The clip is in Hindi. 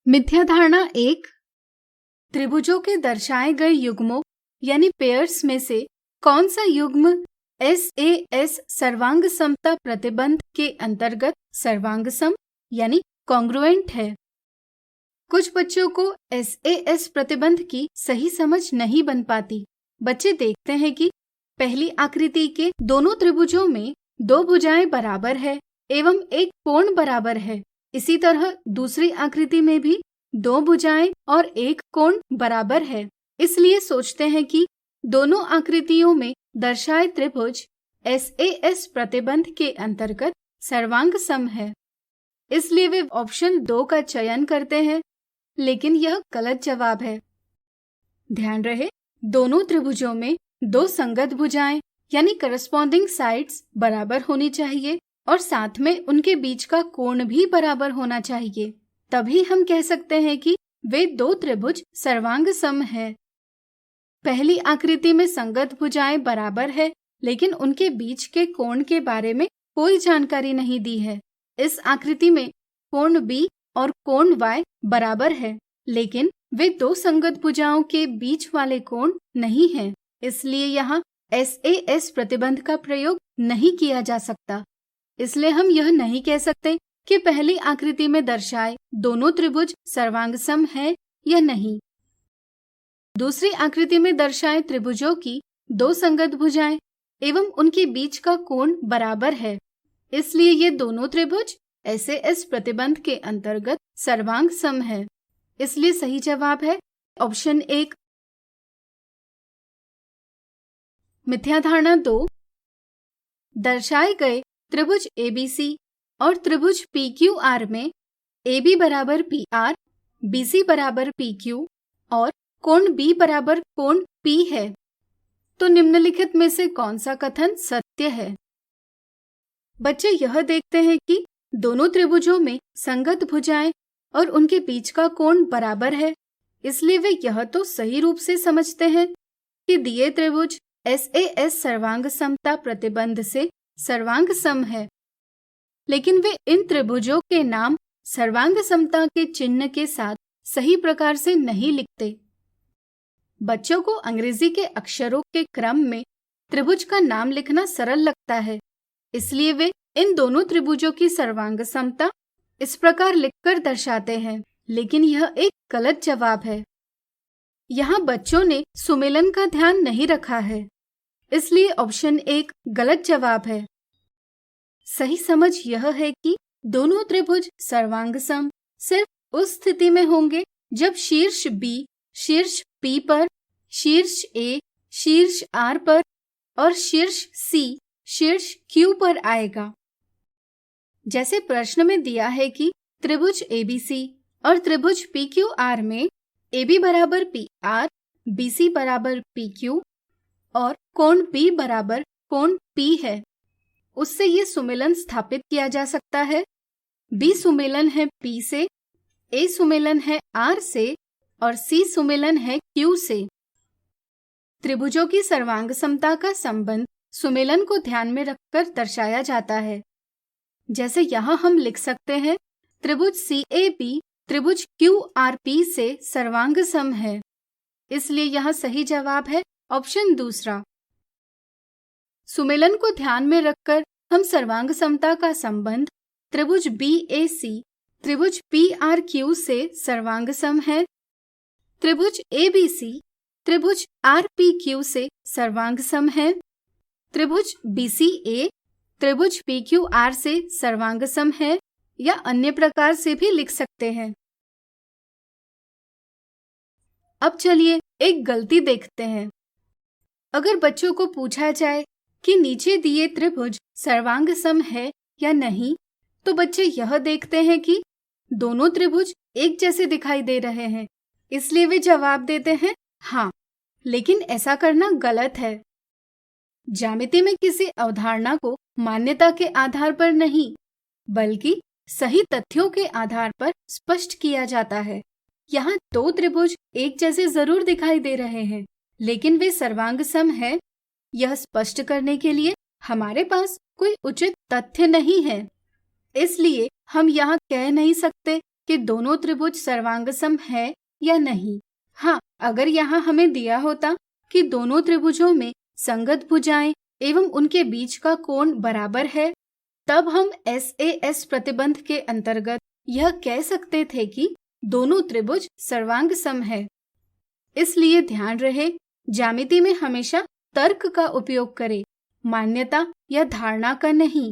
मिथ्या धारणा 1। त्रिभुजों के दर्शाए गए युग्मों यानी पेयर्स में से कौन सा युग्म SAS सर्वांग समता प्रतिबंध के अंतर्गत सर्वांग सम यानी कॉन्ग्रुएंट है। कुछ बच्चों को SAS प्रतिबंध की सही समझ नहीं बन पाती। बच्चे देखते हैं कि पहली आकृति के दोनों त्रिभुजों में दो भुजाएं बराबर है एवं एक कोण बराबर है। इसी तरह दूसरी आकृति में भी दो भुजाएं और एक कोण बराबर है। इसलिए सोचते हैं कि दोनों आकृतियों में दर्शाए त्रिभुज SAS प्रतिबंध के अंतर्गत सर्वांग सम है। इसलिए वे ऑप्शन 2 का चयन करते हैं, लेकिन यह गलत जवाब है। ध्यान रहे, दोनों त्रिभुजों में दो संगत भुजाएं यानी करस्पॉन्डिंग साइड्स बराबर होनी चाहिए और साथ में उनके बीच का कोण भी बराबर होना चाहिए। तभी हम कह सकते हैं कि वे दो त्रिभुज सर्वांग सम है। पहली आकृति में संगत भुजाएं बराबर है, लेकिन उनके बीच के कोण के बारे में कोई जानकारी नहीं दी है। इस आकृति में कोण B और कोण Y बराबर है, लेकिन वे दो संगत भुजाओं के बीच वाले कोण नहीं हैं। इसलिए यहाँ SAS प्रतिबंध का प्रयोग नहीं किया जा सकता। इसलिए हम यह नहीं कह सकते कि पहली आकृति में दर्शाए दोनों त्रिभुज सर्वांग सम है या नहीं। दूसरी आकृति में दर्शाए त्रिभुजों की दो संगत भुजाएं एवं उनके बीच का कोण बराबर है। इसलिए ये दोनों त्रिभुज SAS प्रतिबंध के अंतर्गत सर्वांग सम है। इसलिए सही जवाब है ऑप्शन 1। मिथ्या धारणा 2। दर्शाए गए त्रिभुज ABC और त्रिभुज PQR में AB बराबर PR, BC बराबर PQ और कोण B बराबर कोण P है, तो निम्नलिखित में से कौन सा कथन सत्य है? बच्चे यह देखते हैं कि दोनों त्रिभुजों में संगत भुजाएं और उनके बीच का कोण बराबर है। इसलिए वे यह तो सही रूप से समझते हैं कि दिए त्रिभुज SAS सर्वांग समता प्रतिबंध से सर्वांग सम है, लेकिन वे इन त्रिभुजों के नाम सर्वांग समता के चिन्ह के साथ सही प्रकार से नहीं लिखते। बच्चों को अंग्रेजी के अक्षरों के क्रम में त्रिभुज का नाम लिखना सरल लगता है, इसलिए वे इन दोनों त्रिभुजों की सर्वांग समता इस प्रकार लिखकर दर्शाते हैं, लेकिन यह एक गलत जवाब है। यहाँ बच्चों ने सुमेलन का ध्यान नहीं रखा है, इसलिए ऑप्शन 1 गलत जवाब है। सही समझ यह है कि दोनों त्रिभुज सर्वांग सम सिर्फ उस स्थिति में होंगे जब शीर्ष B शीर्ष P पर, शीर्ष A शीर्ष R पर और शीर्ष C शीर्ष Q पर आएगा। जैसे प्रश्न में दिया है कि त्रिभुज ABC और त्रिभुज PQR में AB बराबर PR, BC बराबर PQ और कोण B बराबर कोण P है, उससे ये सुमेलन स्थापित किया जा सकता है। B सुमेलन है P से, A सुमेलन है R से और C सुमेलन है Q से। त्रिभुजों की सर्वांग समता का संबंध सुमेलन को ध्यान में रखकर दर्शाया जाता है। जैसे यहाँ हम लिख सकते हैं, त्रिभुज CAB त्रिभुज QRP से सर्वांग सम है। इसलिए यहाँ सही जवाब है ऑप्शन 2। सुमेलन को ध्यान में रखकर हम सर्वांग समता का संबंध त्रिभुज BAC त्रिभुज PRQ से सर्वांग सम है, त्रिभुज ABC त्रिभुज RPQ से सर्वांग सम है, त्रिभुज BCA त्रिभुज PQR से सर्वांग सम है, या अन्य प्रकार से भी लिख सकते हैं। अब चलिए एक गलती देखते हैं। अगर बच्चों को पूछा जाए कि नीचे दिए त्रिभुज सर्वांग सम है या नहीं, तो बच्चे यह देखते हैं कि दोनों त्रिभुज एक जैसे दिखाई दे रहे हैं, इसलिए वे जवाब देते हैं हाँ, लेकिन ऐसा करना गलत है। ज्यामिति में किसी अवधारणा को मान्यता के आधार पर नहीं, बल्कि सही तथ्यों के आधार पर स्पष्ट किया जाता है। यहाँ दो त्रिभुज एक जैसे जरूर दिखाई दे रहे हैं, लेकिन वे सर्वांग सम है, यह स्पष्ट करने के लिए हमारे पास कोई उचित तथ्य नहीं है। इसलिए हम यहाँ कह नहीं सकते कि दोनों त्रिभुज सर्वांगसम है या नहीं। हाँ, अगर यहाँ हमें दिया होता कि दोनों त्रिभुजों में संगत भुजाएं एवं उनके बीच का कोण बराबर है, तब हम SAS प्रतिबंध के अंतर्गत यह कह सकते थे कि दोनों त्रिभुज सर्वांग सम है। इसलिए ध्यान रहे, ज्यामिति में हमेशा तर्क का उपयोग करें, मान्यता या धारणा का नहीं।